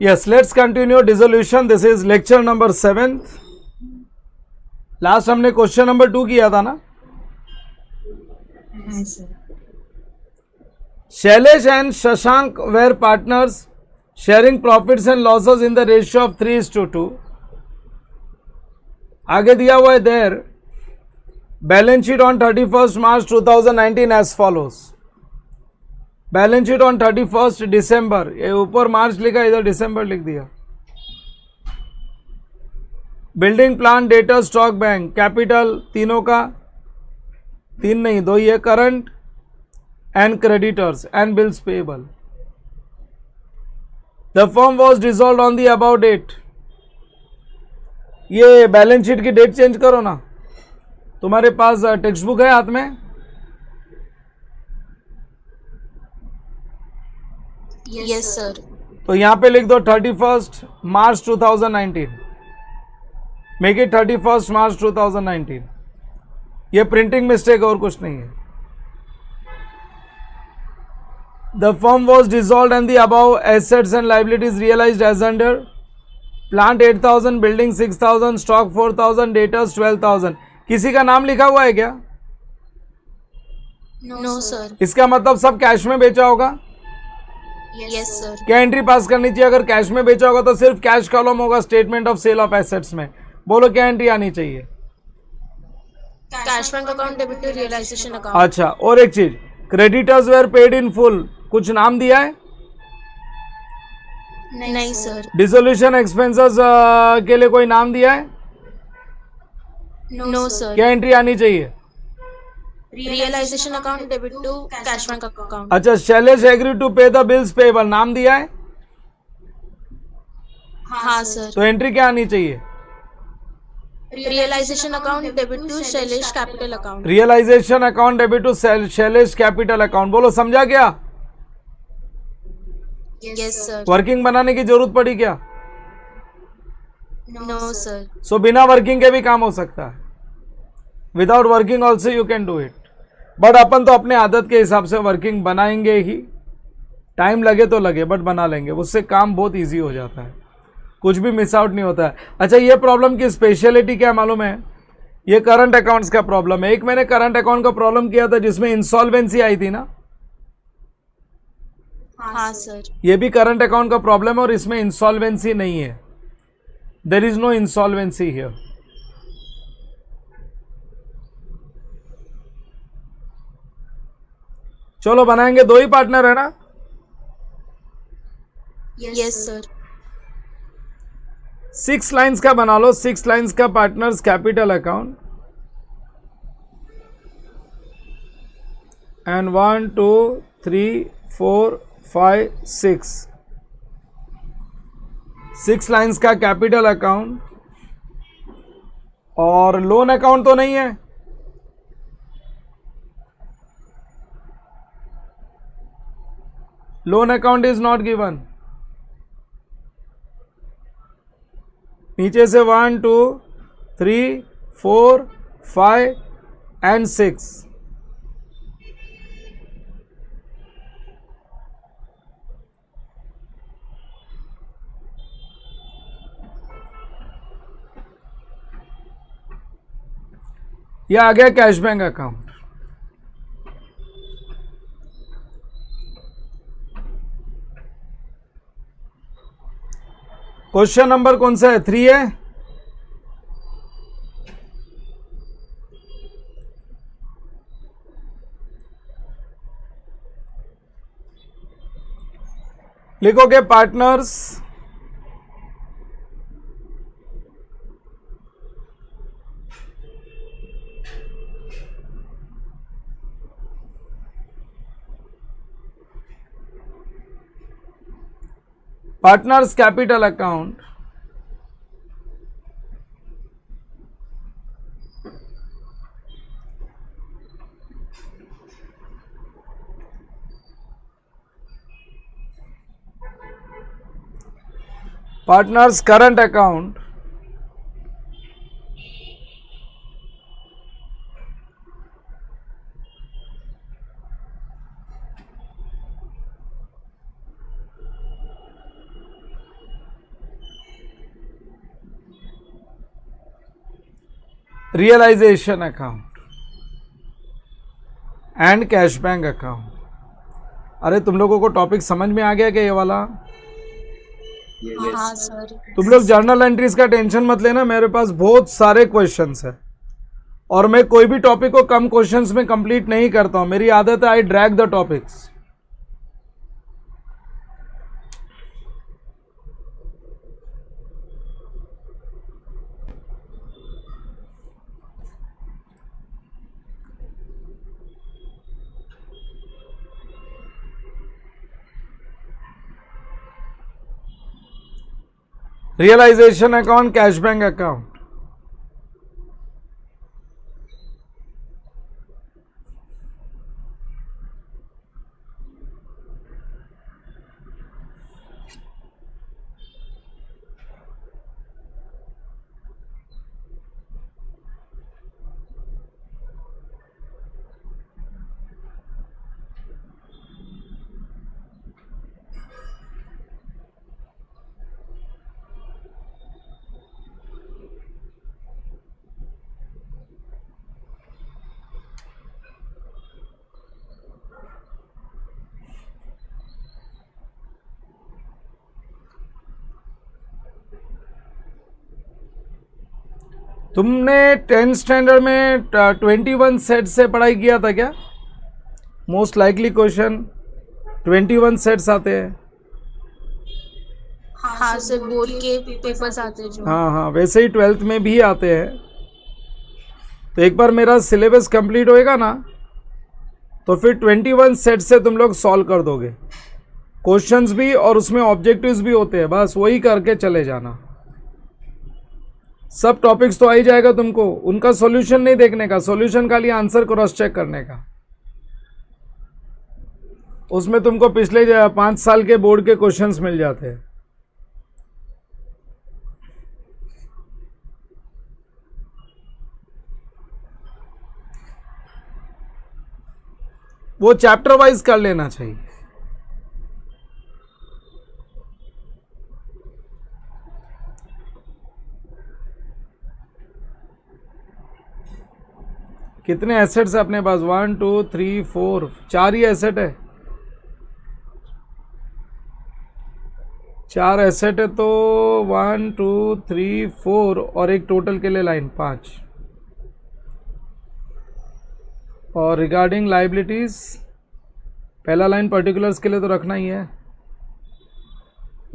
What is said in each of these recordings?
Yes, let's continue dissolution. This is lecture number 7th. Last हमने question number 2 किया था ना. Shailesh and Shashank were partners sharing profits and losses in the ratio of 3:2. आगे दिया हुआ है there balance sheet on 31st March 2019 as follows. Balance sheet on 31st December, ये ऊपर मार्च लिखा, इधर दिसंबर लिख दिया. Building plan, data, stock, bank, capital तीनों का, तीन नहीं दो, ये current and creditors and bills payable. The firm was dissolved on the above date. ये बैलेंस शीट की डेट चेंज करो ना. तुम्हारे पास टेक्स्ट बुक है हाथ में? Yes sir. तो यहां पे लिख दो 31st March 2019. Make it 31st March 2019. ये प्रिंटिंग मिस्टेक और कुछ नहीं है. The firm was dissolved and the above assets and liabilities realised as under. Plant 8,000, building 6,000, stock 4,000, debtors 12,000. किसी का नाम लिखा हुआ है क्या? No sir. इसका मतलब सब कैश में बेचा होगा. Yes sir. क्या एंट्री पास करनी चाहिए? अगर कैश में बेचा होगा तो सिर्फ कैश कॉलम होगा statement of sale of assets में. बोलो क्या एंट्री आनी चाहिए? Cash bank account, debit to realisation account. अच्छा, और एक चीज, creditors were paid in full, कुछ नाम दिया है? नहीं सर. डिसोल्यूशन एक्सपेंसेस के लिए कोई नाम दिया है? No sir. क्या एंट्री आनी चाहिए? Realisation account, debit to cash bank account. अच्छा, Shailesh agree to pay the bills payable, नाम दिया है? हाँ सर. तो एंट्री क्या आनी चाहिए? Realisation account, debit to Shailesh capital account. Realisation account debit to Shailesh capital account. बोलो समझा क्या? Yes sir. वर्किंग बनाने की जरूरत पड़ी क्या? No sir. सो बिना वर्किंग के भी काम हो सकता है. Without working also you can do it. But अपन तो अपने आदत के हिसाब से वर्किंग बनाएंगे ही. टाइम लगे तो लगे, बट बना लेंगे. उससे काम बहुत इजी हो जाता है, कुछ भी मिस आउट नहीं होता है. अच्छा, ये प्रॉब्लम की स्पेशलिटी क्या मालूम है? ये करंट अकाउंट्स का प्रॉब्लम है. एक मैंने करंट अकाउंट का प्रॉब्लम किया था जिसमें इंसॉल्वेंसी आई थी ना. हाँ सर. ये भी करंट अकाउंट का प्रॉब्लम है और इसमें इंसॉल्वेंसी नहीं है. There is no insolvency here. चलो बनाएंगे. दो ही पार्टनर है ना? Yes sir. 6 लाइंस का बना लो. 6 लाइंस का partners capital account. And 1 2 3 4 5 6. 6 lines का कैपिटल अकाउंट. और लोन अकाउंट तो नहीं है? Loan account is not given. नीचे से 1 2 3 4 5 एंड 6. यह आ गया cash bank account. Question number कौन सा है? 3 है. लिखोगे partners capital account partners current account realisation account and cash bank account. अरे तुम लोगों को टॉपिक समझ में आ गया क्या ये वाला? हाँ सर। तुम लोग जर्नल एंट्रीज का टेंशन मत लेना, मेरे पास बहुत सारे क्वेश्चंस है और मैं कोई भी टॉपिक को कम क्वेश्चंस में कंप्लीट नहीं करता हूं। मेरी आदत है I drag the topics. Realisation account, cash bank account. तुमने 10th स्टैंडर्ड में 21 सेट से पढ़ाई किया था क्या? मोस्ट लाइकली क्वेश्चन 21 सेट्स आते हैं। हाँ सर, बोर्ड के पेपर्स आते हैं जो। हाँ हाँ, वैसे ही 12th में भी आते हैं। तो एक बार मेरा सिलेबस कंप्लीट होएगा ना, तो फिर 21 सेट से तुम लोग सॉल्व कर दोगे क्वेश्चंस भी, और उसमें ऑब्जेक्टिव्स भी होते हैं। बस वही करके चले जाना। सब टॉपिक्स तो आ ही जाएगा तुमको, उनका सॉल्यूशन नहीं देखने का, सॉल्यूशन खाली आंसर क्रॉस चेक करने का। उसमें तुमको पिछले 5 साल के बोर्ड के क्वेश्चंस मिल जाते हैं। वो चैप्टर वाइज कर लेना चाहिए। कितने एसेट्स है अपने पास? 1 2 3 4, 4 ही एसेट है। 4 एसेट है तो 1 2 3 4 और एक टोटल के लिए लाइन 5। और रिगार्डिंग लाइबिलिटीज, पहला लाइन पर्टिकुलर्स के लिए तो रखना ही है।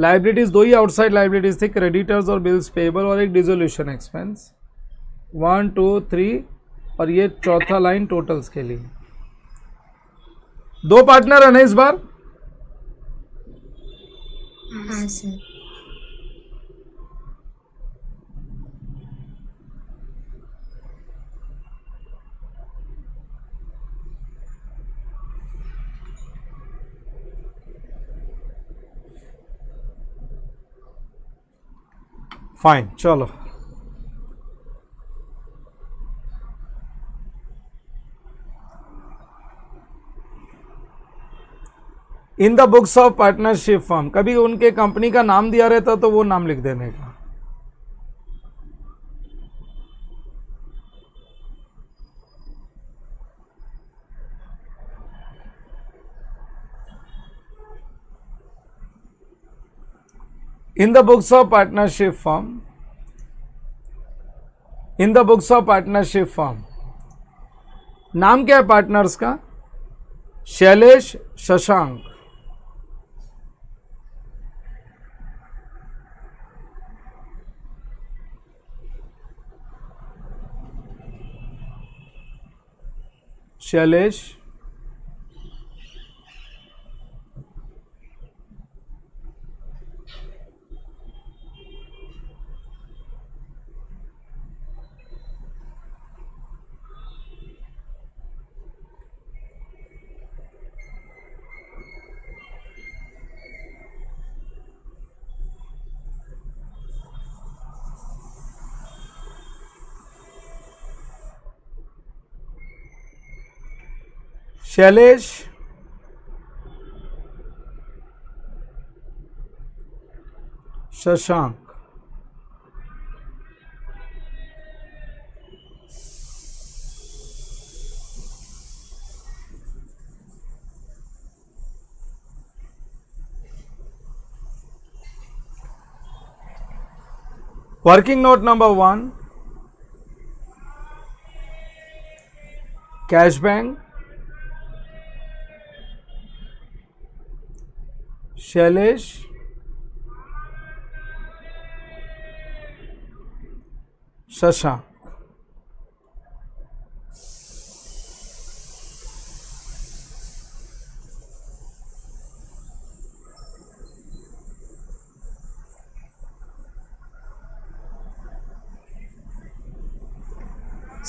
लाइबिलिटीज 2 ही आउटसाइड लाइबिलिटीज थी, क्रेडिटर्स और बिल्स पेबल, और एक डिसोल्यूशन एक्सपेंस। 1 2 3 और ये चौथा लाइन टोटल्स के लिए। 2 पार्टनर है ना इस बार? हाँ सर। फाइन, चलो। In the books of partnership firm, कभी उनके कंपनी का नाम दिया रहता तो वो नाम लिख देने का। In the books of partnership firm, in the books of partnership firm, नाम क्या है पार्टनर्स का? Shailesh, Shashank. Shailesh, Shailesh, Shashank. Working note number 1, cash bank, Shailesh, Shashank.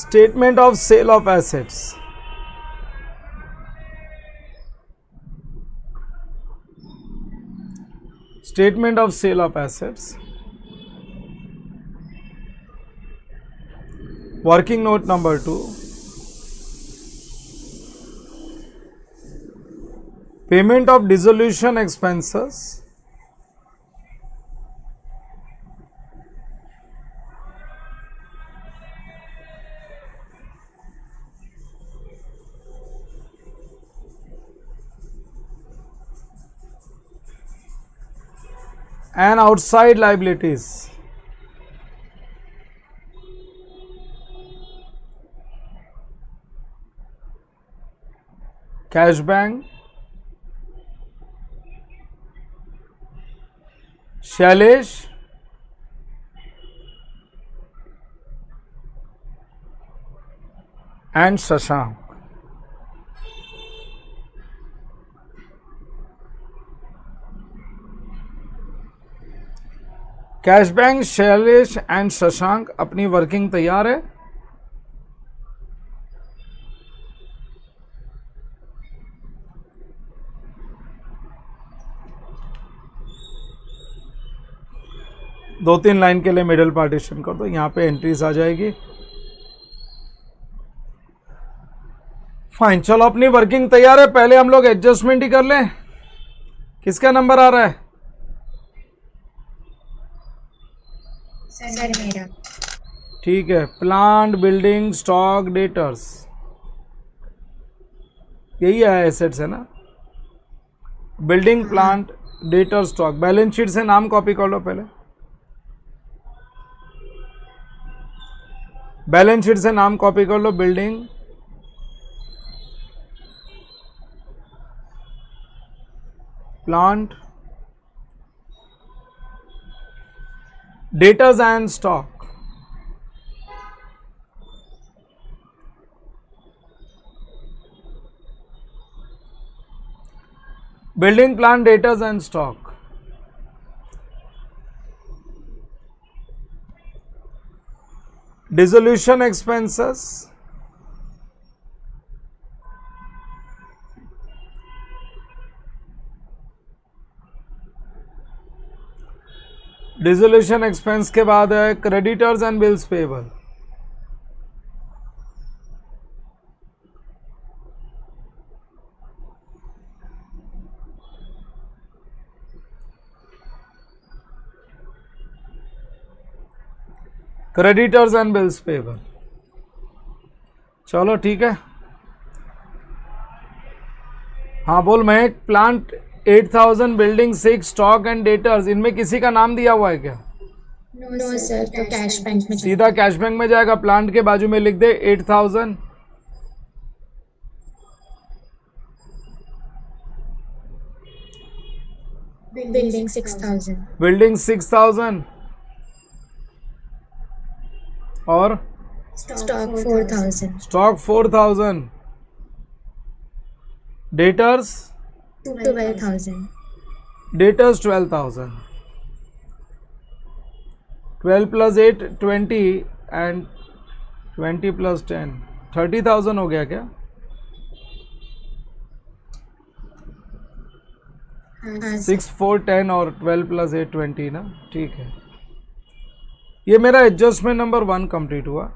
Statement of sale of assets. Statement of sale of assets. Working note number 2. Payment of dissolution expenses. And outside liabilities. Cash bank, Shailesh, and Shashank. Cash bank, Shailesh and Shashank अपनी working तैयार है। दो तीन line के लिए middle partition कर दो, यहां पे एंट्रीज आ जाएगी। फाइन, चलो अपनी वर्किंग तैयार है। पहले हम लोग एडजस्टमेंट ही कर लें। किसका नंबर आ रहा है? सर मेरा। ठीक है, प्लांट, बिल्डिंग, स्टॉक, डेटर्स, यही है एसेट्स है ना। Building, plant, debtor, stock. Balance sheet से नाम कॉपी कर लो पहले। बैलेंस शीट से नाम कॉपी कर लो। Building, plant, debtors and stock. Building, plant, debtors and stock. Dissolution expenses, dissolution expense के बाद है creditors and bills payable. Creditors and bills payable. चलो ठीक है। हाँ बोल Mahak. Plant 8000, building 6, stock and debtors, इनमें किसी का नाम दिया हुआ है क्या? नो सर, तो कैश बैंक में सीधा कैश बैंक में जाएगा। प्लांट के बाजू में लिख दे 8000, बिल्डिंग 6000, बिल्डिंग 6000 और stock 4000, stock 4000, debtors 12000, debtors 12000, 12 plus 8 20 and 20 plus 10 30,000 हो गया क्या? हाँ 6 4 10 और 12 प्लस 8 20 ना। ठीक है, ये मेरा एडजस्टमेंट नंबर 1 कंप्लीट हुआ।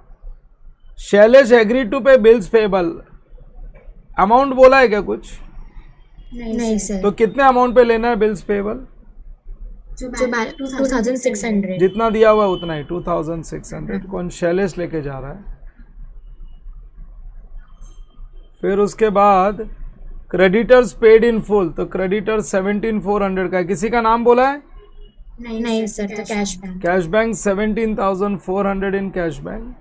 Shailesh agree to pay bills payable. Amount बोला है क्या कुछ? नहीं सर, तो कितने अमाउंट पे लेना है बिल्स पेबल? जो 2600, जितना दिया हुआ है उतना ही 2600। कौन? शैलेश लेके जा रहा है। फिर उसके बाद क्रेडिटर्स पेड इन फुल, तो क्रेडिटर 17400 का है। किसी का नाम बोला है? नहीं सर, तो cash bank. Cash bank 17,400 in cash bank.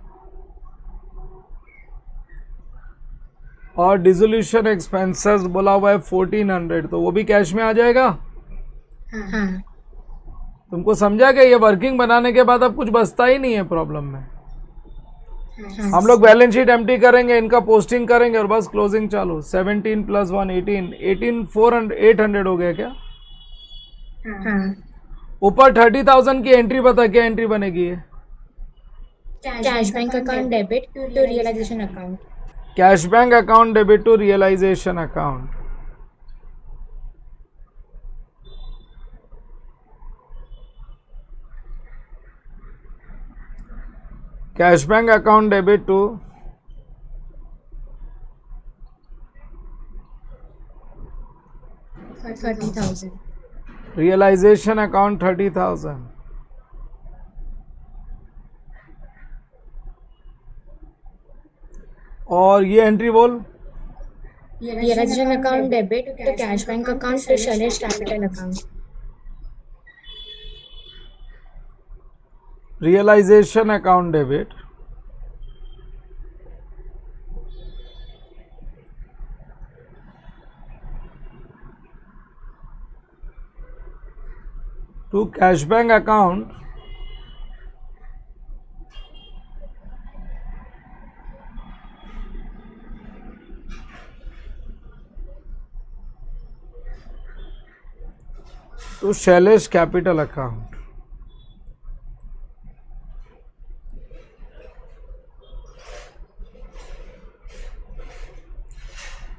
और डिसोल्यूशन एक्सपेंसेस बोला हुआ है 1400, तो वो भी कैश में आ जाएगा. हाँ. तुमको समझा क्या? ये वर्किंग बनाने के बाद अब कुछ बचता ही नहीं है प्रॉब्लम में. हम लोग बैलेंस शीट एम्प्टी करेंगे, इनका पोस्टिंग करेंगे और बस क्लोजिंग चालू. 17 + 1 18 800 हो गया क्या? हाँ. ऊपर 30,000 की एंट्री बता, क्या एंट्री बनेगी ये? Cash bank account debit to realisation account. Cash bank account debit to realisation account. Cash bank account debit to $30,000. Realisation account 30,000. और ये एंट्री बोल. Realization account debit to cash bank account to Shailesh capital account. Realisation account debit to cash bank account to Shailesh capital account.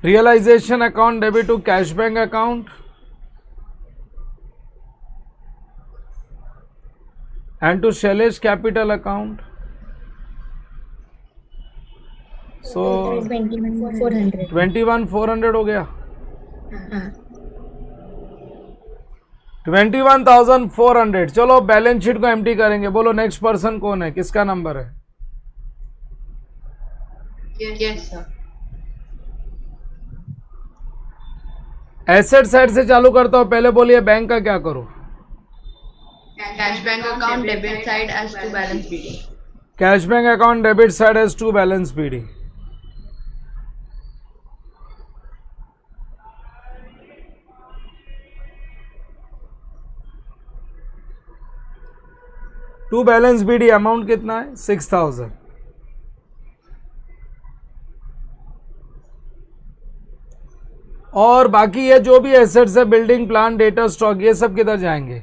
Realisation account debit to cash bank account and to Shailesh capital account. So 21,400. 21,400 हो गया. हाँ. 21,400. चलो balance sheet को empty करेंगे. बोलो next person कौन है, किसका नंबर है? Yes sir. एसेट साइड से चालू करता हूं. पहले बोलिए बैंक का क्या करो. Cash bank account debit side as to balance BD. Cash bank account debit side as to balance BD. To balance BD amount कितना है? 6,000. और बाकी ये जो भी एसेट्स है, बिल्डिंग प्लान डेटा स्टॉक, ये सब किधर जाएंगे?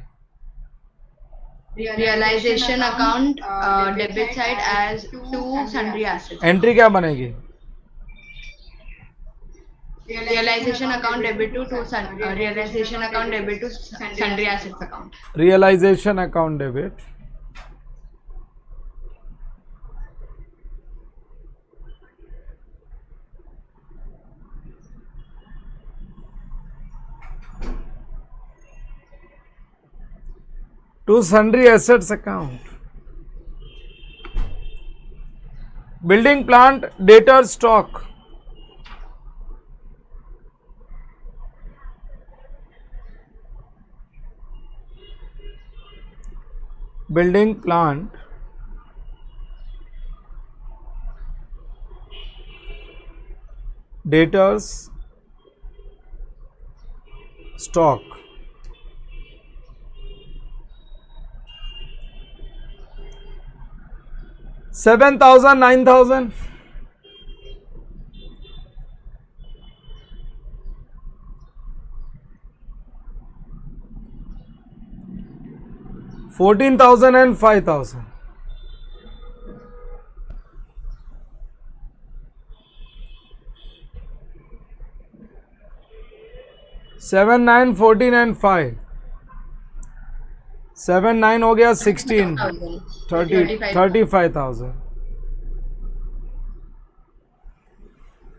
Realisation account debit side as to sundry assets. Entry क्या बनेगी? Realisation account debit to realisation account debit to sundry assets account. Realisation account debit to sundry assets account. Building plant debtor stock. Building plant debtors stock. $7,000, $9,000. $14,000 and $5,000. 7, 9, 14 and 5. 7, 9 हो गया 16, 35,000.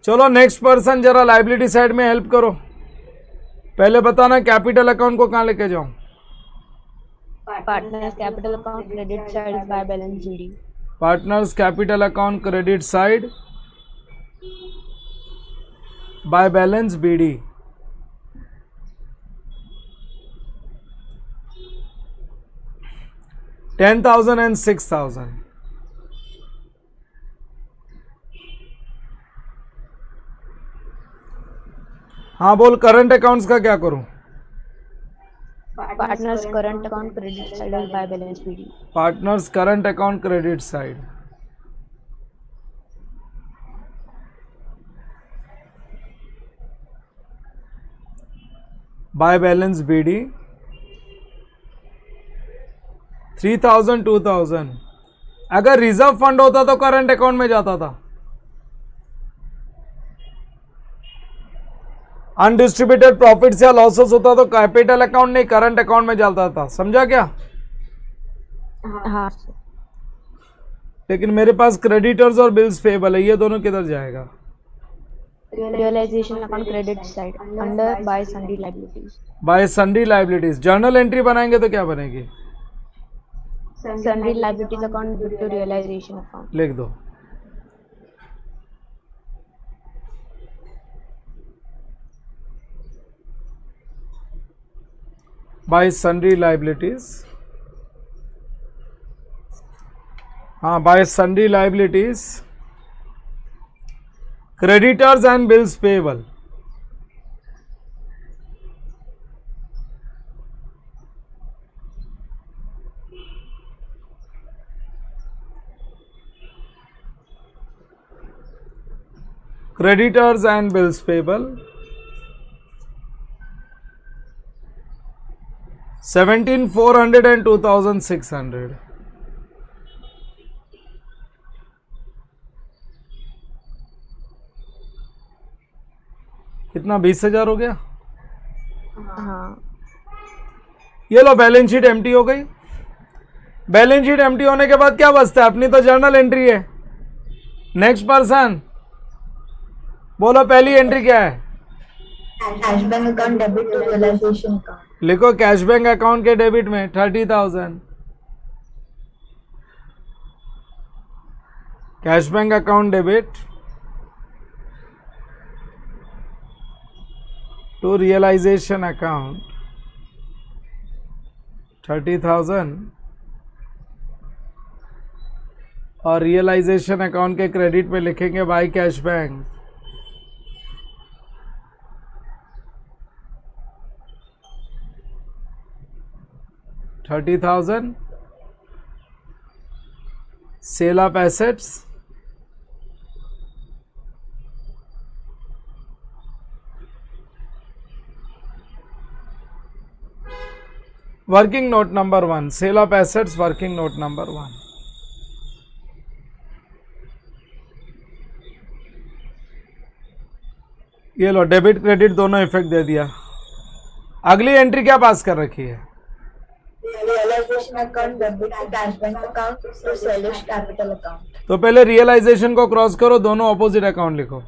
चलो next person जरा liability side में help करो. पहले बताना capital account को कहाँ लेके जाऊं. Partners capital account credit side by balance GD. Partners capital account credit side by balance BD. 10,000 and 6,000. हाँ बोल, करंट अकाउंट्स का क्या करूं? Partners current account credit side is by balance BD. Partners current account credit side, by balance BD 3,000 2,000. अगर reserve fund होता तो current account में जाता था. अनडिस्ट्रीब्यूटेड प्रॉफिट्स या लॉसेस होता तो कैपिटल अकाउंट नहीं करंट अकाउंट में जाता था. समझा क्या? हाँ लेकिन मेरे पास क्रेडिटर्स और बिल्स पेबल है, ये दोनों किधर जाएगा? realization account credit side under by sundry liabilities. Bye sundry liabilities. Journal entry बनाएंगे तो क्या बनेगी? Sundry liabilities account due to realization account. लिख दो. By sundry liabilities. हाँ, by sundry liabilities, creditors and bills payable. Creditors and bills payable 17,400 and 2,600. कितना? 20,000 हो गया. हाँ ये लो, बैलेंस शीट एम्प्टी हो गई. बैलेंस शीट एम्प्टी होने के बाद क्या बचता है? अपनी तो जर्नल एंट्री है. नेक्स्ट पर्सन बोलो, पहली एंट्री क्या है? Cash bank account debit to realisation account. लिखो कैश बैंक अकाउंट के डेबिट में 30,000. Cash bank account debit to realisation account 30,000 और रियलाइजेशन अकाउंट के क्रेडिट में लिखेंगे by cash bank. $30,000 sale of assets, working note number 1. Sale of assets working note number 1. ये लो, debit credit दोनों effect दे दिया. अगली एंट्री क्या पास कर रखी है? Realisation account debit to cash bank account to Shailesh capital account. तो पहले रियलाइजेशन को क्रॉस करो, दोनों ऑपोजिट अकाउंट लिखो.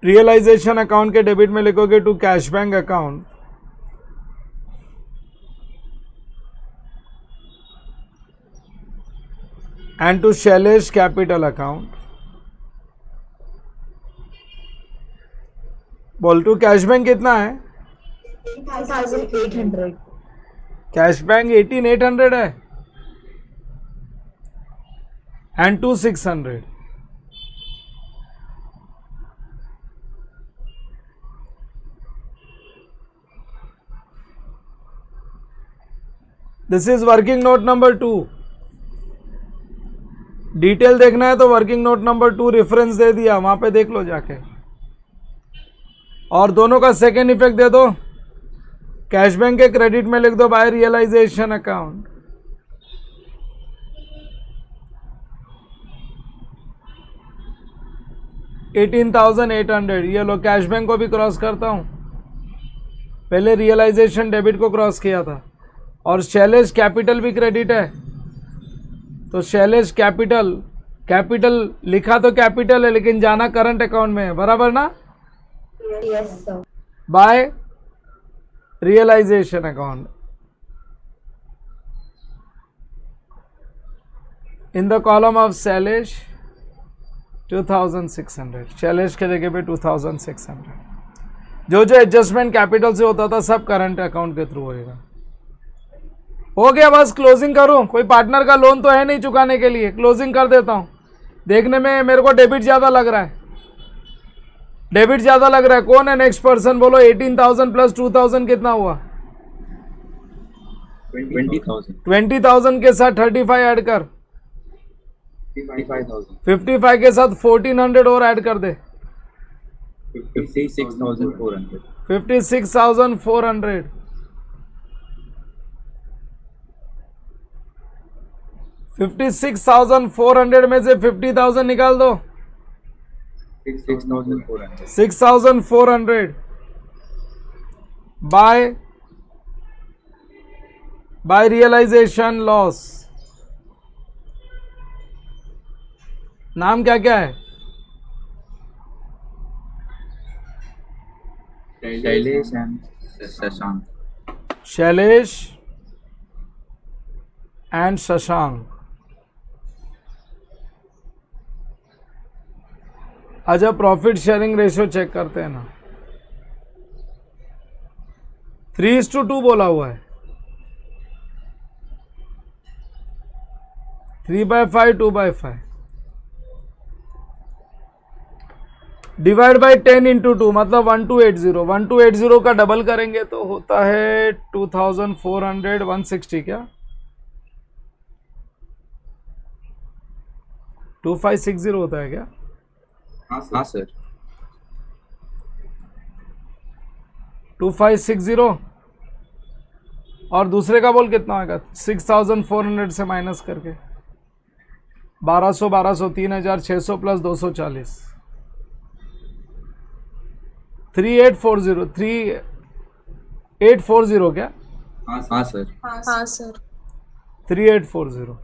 रियलाइजेशन अकाउंट के डेबिट में लिखोगे to cash bank account and to Shailesh capital account. बोल, टू कैश बैंक कितना है? 3,800. कैश बैंक 18,800 है and to 600. This is working note number 2. Detail देखना है तो वर्किंग नोट नंबर 2 रेफरेंस दे दिया, वहां पे देख लो जाके. और दोनों का सेकेंड इफेक्ट दे दो. कैश बैंक के क्रेडिट में लिख दो बाय रियलाइजेशन अकाउंट. $18,800. ये लो, कैश बैंक को भी क्रॉस करता हूं. पहले रियलाइजेशन डेबिट को क्रॉस किया था और शैलेश कैपिटल भी क्रेडिट है, तो शैलेश कैपिटल, कैपिटल लिखा तो कैपिटल है लेकिन जाना करंट अकाउंट में है, बराबर ना? Yes sir. By realisation account. In the column of Shailesh 2,600. Shailesh के जगह पे 2,600. जो जो एडजस्टमेंट कैपिटल से होता था सब करंट अकाउंट के थ्रू होएगा. हो गया, बस क्लोजिंग करूं? कोई पार्टनर का लोन तो है नहीं चुकाने के लिए, क्लोजिंग कर देता हूं। देखने में मेरे को डेबिट ज़्यादा लग रहा है, डेबिट ज़्यादा लग रहा है। कौन है नेक्स्ट पर्सन? बोलो। 18,000 प्लस 2,000 कितना हुआ? 20,000 20,000 के साथ 35 ऐड कर, 55,000 55 के साथ 1400 और ऐड कर दे, 56,400 56,400। 56,400 में से 50,000 निकाल दो, 6,400 6,400 बाय रियलाइजेशन लॉस। नाम क्या क्या है? Shailesh and Shashank Shailesh and Shashank. अच्छा, प्रॉफिट शेयरिंग रेशियो चेक करते हैं ना। 3:2 बोला हुआ है। 3/5 2/5 डिवाइड बाई 10 इंटू 2 मतलब 1280। 1280 का डबल करेंगे तो होता है 2,400 160 क्या 2560 होता है क्या? हाँ सर 2560। और दूसरे का बोल कितना होगा? 6,400 से माइनस करके 1200 3,600 प्लस 240 3840 3840 क्या? हाँ सर हाँ सर 3840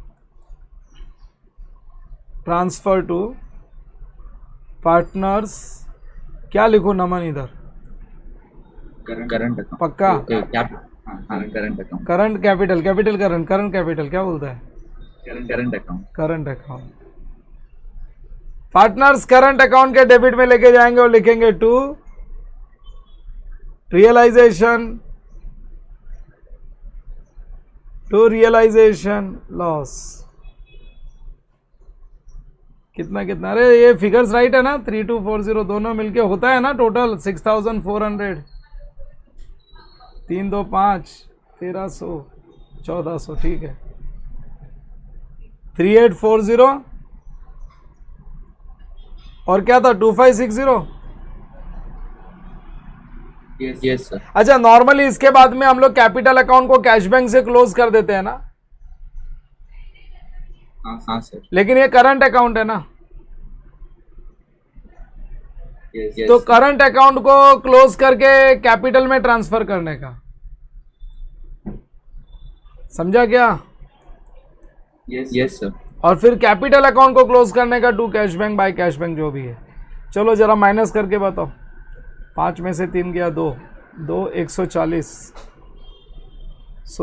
ट्रांसफर टू पार्टनर्स। क्या लिखो नमन इधर? करंट अकाउंट पक्का? Current account current capital current capital क्या बोलता है? Current account current account. Partners current account के डेबिट में लेके जाएंगे और लिखेंगे टू रियलाइजेशन लॉस। कितना कितना? अरे ये फिगर्स राइट है ना? 3240 दोनों मिलके होता है ना टोटल 6,400। 3 2 5 1300 1400 ठीक है। 3840 और क्या था? 2560। यस सर अच्छा, नॉर्मली इसके बाद में हम लोग कैपिटल अकाउंट को कैश बैंक से क्लोज कर देते हैं ना, हाँ सर लेकिन ये करंट अकाउंट है ना, यस तो करंट अकाउंट को क्लोज करके कैपिटल में ट्रांसफर करने का, समझा क्या? यस सर और फिर कैपिटल अकाउंट को क्लोज करने का to cash bank by cash bank जो भी है। चलो जरा माइनस करके बताओ। 5 में से 3 गया 2 2 140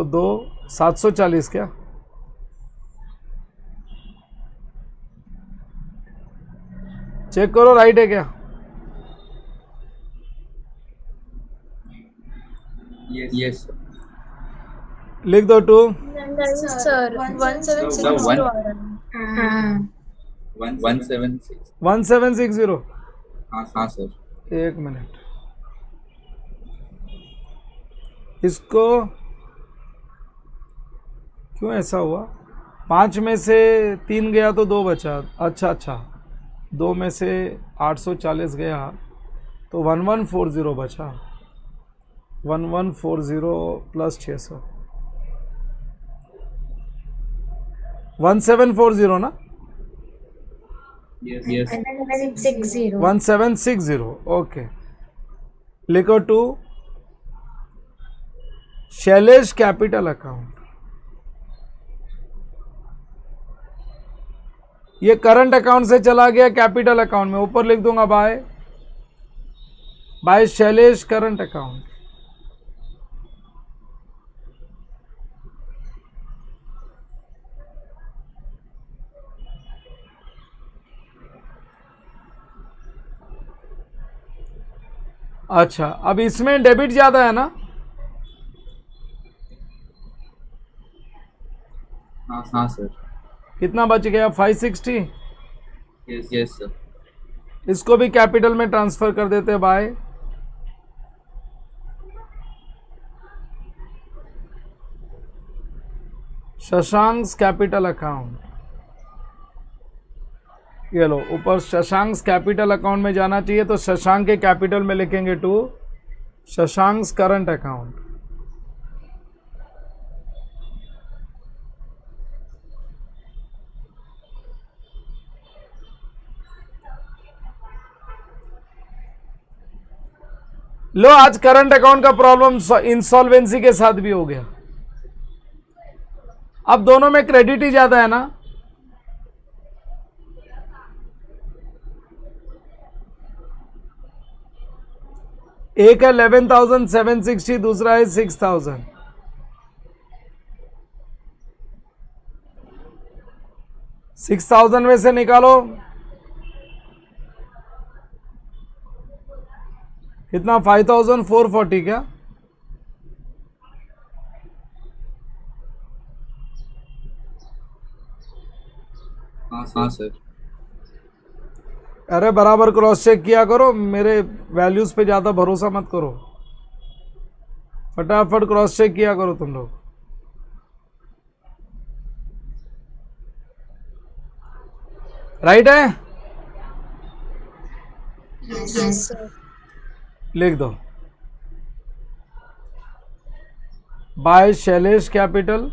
2 740 क्या? चेक करो राइट है क्या? यस लिख दो टू सर 1760 आ रहा है। हाँ 176 1760। हाँ सर एक मिनट, इसको क्यों ऐसा हुआ? 5 में से 3 गया तो 2 बचा। अच्छा 2 में से 840 गया तो 1140 बचा। 1140 प्लस 600 1740 ना? Yes 1760 1760 okay. लिखो टू शैलेश कैपिटल अकाउंट। ये करंट अकाउंट से चला गया कैपिटल अकाउंट में, ऊपर लिख दूंगा बाय शैलेश करंट अकाउंट। अच्छा, अब इसमें डेबिट ज्यादा है ना? हाँ सर. कितना बच गया? 560. Yes sir. इसको भी कैपिटल में ट्रांसफर कर देते बाय शशांक कैपिटल अकाउंट. ये लो ऊपर शशांक कैपिटल अकाउंट में जाना चाहिए, तो शशांक के कैपिटल में लिखेंगे टू शशांक करंट अकाउंट. लो आज करंट अकाउंट का प्रॉब्लम इंसॉल्वेंसी के साथ भी हो गया. अब दोनों में क्रेडिट ही ज्यादा है ना. एक है 11,760, दूसरा है 6,000. $6,000 में से निकालो कितना? 5,440 क्या? हाँ सर. अरे बराबर क्रॉस चेक किया करो, मेरे वैल्यूज पे ज्यादा भरोसा मत करो. फटाफट क्रॉस चेक किया करो तुम लोग. राइट है? Yes, sir. लिख दो by Shailesh capital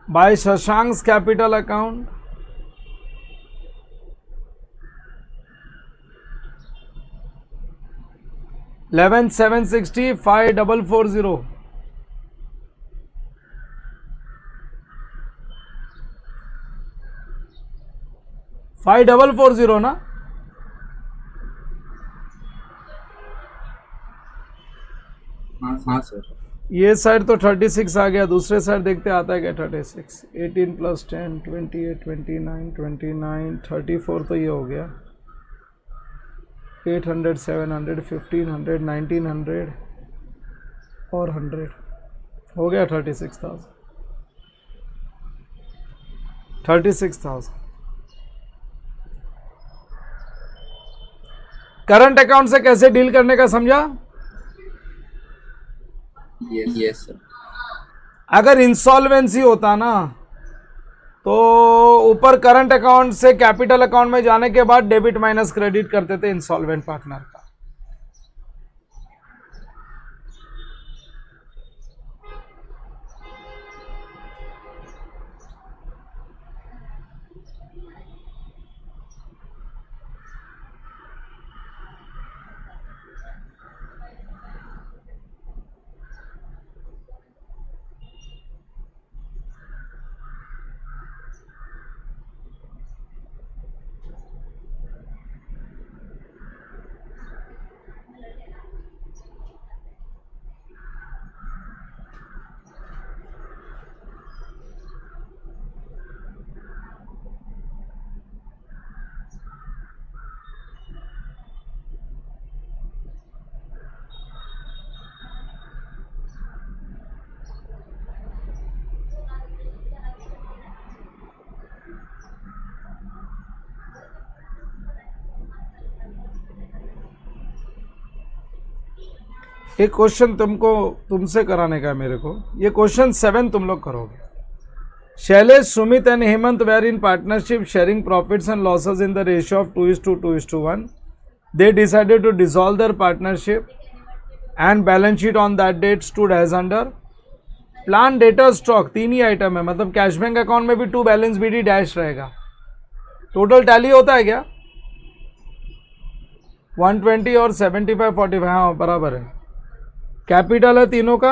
by Shashank capital account $11,760 5,440. $5,440 ना. हाँ सर. ये साइड तो 36 आ गया, दूसरे साइड देखते आता है क्या? 36 18 + 10 28 29 29 34 तो ये हो गया. 800 700 1500 1900 और 100 हो गया 36,000. करंट अकाउंट से कैसे डील करने का समझा? Yes sir. अगर इंसॉल्वेंसी होता ना तो ऊपर करंट अकाउंट से कैपिटल अकाउंट में जाने के बाद डेबिट माइनस क्रेडिट करते थे इंसॉल्वेंट पार्टनर का. एक क्वेश्चन तुमसे कराने का है मेरे को. ये क्वेश्चन 7 तुम लोग करोगे. Shailesh, Sumit and Hemant were in partnership sharing profits and losses in the ratio of 2:2:1. They decided to dissolve their partnership and balance sheet on that date stood as under plan debtor stock. 3 ही item है, मतलब cash bank account में भी 2 balance BD dash रहेगा. Total tally होता है क्या? 120 और 75 45. हाँ बराबर है. कैपिटल है तीनों का,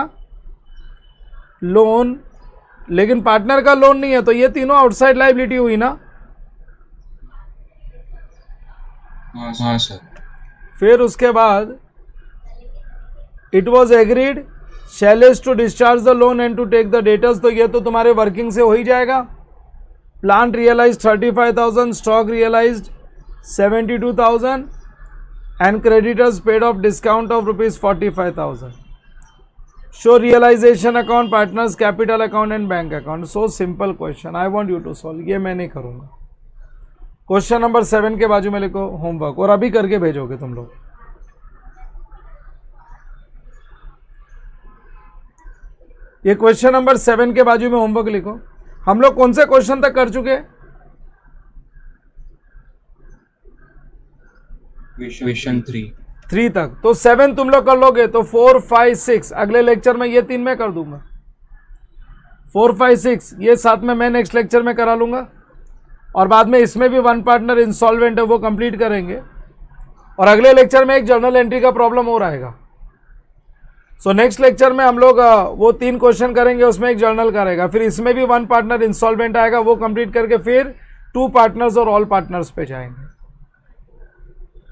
लोन, लेकिन पार्टनर का लोन नहीं है, तो ये तीनों आउटसाइड लायबिलिटी हुई ना. हाँ सर. फिर उसके बाद it was agreed Shailesh to discharge the loan and to take the debtors, तो ये तो तुम्हारे वर्किंग से हो ही जाएगा। Plant realise 35,000, stock realised 72,000 and creditors paid off discount of ₹45,000। Show realisation account, partners capital account and bank account. So simple question, I want you to solve. ये मैं नहीं करूंगा। क्वेश्चन नंबर 7 के बाजू में लिखो होमवर्क, और अभी करके भेजोगे तुम लोग। ये क्वेश्चन नंबर 7 के बाजू में होमवर्क लिखो। हम लोग कौन से क्वेश्चन तक कर चुके हैं? क्वेश्चन 3 तक। तो 7 तुम लोग कर लोगे तो 4, 5, 6 अगले लेक्चर में ये 3 मैं कर दूंगा। 4, 5, 6 ये साथ में मैं नेक्स्ट लेक्चर में करा लूंगा, और बाद में इसमें भी वन पार्टनर इंसॉल्वेंट है वो कंप्लीट करेंगे, और अगले लेक्चर में एक जर्नल एंट्री का प्रॉब्लम और आएगा। सो नेक्स्ट लेक्चर में हम लोग वो 3 क्वेश्चन करेंगे, उसमें एक जर्नल करेगा, फिर इसमें भी वन पार्टनर इंसॉल्वेंट आएगा, वो कंप्लीट करके फिर 2 पार्टनर्स और ऑल पार्टनर्स पे जाएंगे।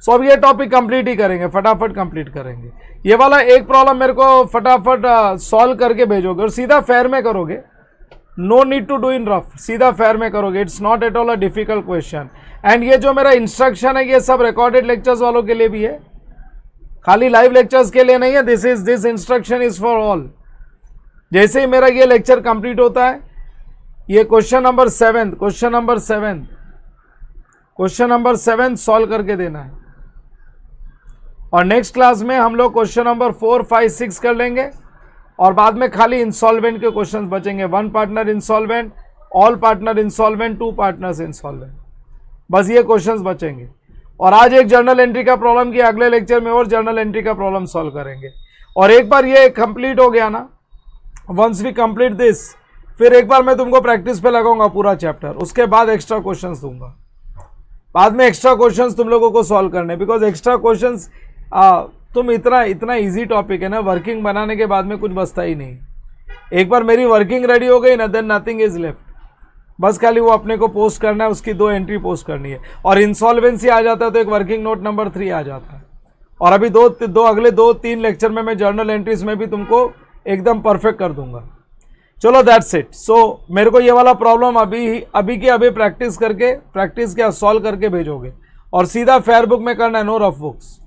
सो अब ये टॉपिक कंप्लीट ही करेंगे, फटाफट कंप्लीट करेंगे। ये वाला एक प्रॉब्लम मेरे को फटाफट सॉल्व करके भेजोगे और सीधा फेयर में करोगे। No need to do in rough, सीधा फेयर में करोगे। It's not at all a difficult question. And ये जो मेरा इंस्ट्रक्शन है ये सब रिकॉर्डेड लेक्चर्स वालों के लिए भी है, खाली लाइव लेक्चर्स के लिए नहीं है। This instruction is for all. जैसे ही मेरा ये लेक्चर कंप्लीट होता है, ये क्वेश्चन नंबर 7 सॉल्व करके देना है, और नेक्स्ट क्लास में हम लोग क्वेश्चन नंबर 4, 5, 6 कर लेंगे, और बाद में खाली इंसॉल्वेंट के क्वेश्चंस बचेंगे। One partner insolvent, all partner insolvent, 2 partners insolvent, बस ये क्वेश्चंस बचेंगे। और आज एक जर्नल एंट्री का प्रॉब्लम किया, अगले लेक्चर में और जर्नल एंट्री का प्रॉब्लम सॉल्व करेंगे। और एक बार ये कंप्लीट हो गया ना, वंस वी कंप्लीट दिस, फिर एक बार मैं तुमको प्रैक्टिस पे लगाऊंगा पूरा चैप्टर, उसके बाद एक्स्ट्रा क्वेश्चंस दूंगा। बाद में एक्स्ट्रा क्वेश्चंस तुम लोगों को सॉल्व करने, बिकॉज एक्स्ट्रा क्वेश्चंस तुम इतना इजी टॉपिक है ना, वर्किंग बनाने के बाद में कुछ बचता ही नहीं। एक बार मेरी वर्किंग रेडी हो गई ना, देन नथिंग इज लेफ्ट। बस खाली वो अपने को पोस्ट करना है, उसकी 2 एंट्री पोस्ट करनी है, और इंसॉल्वेंसी आ जाता है तो एक वर्किंग नोट नंबर 3 आ जाता है। और अभी अगले 2-3 लेक्चर में मैं जर्नल एंट्रीज में भी तुमको एकदम परफेक्ट कर दूंगा। चलो दैट्स इट। सो मेरे को ये वाला प्रॉब्लम अभी के अभी प्रैक्टिस क्या सॉल्व करके भेजोगे, और सीधा फेयर बुक में करना है, नो रफ बुक्स।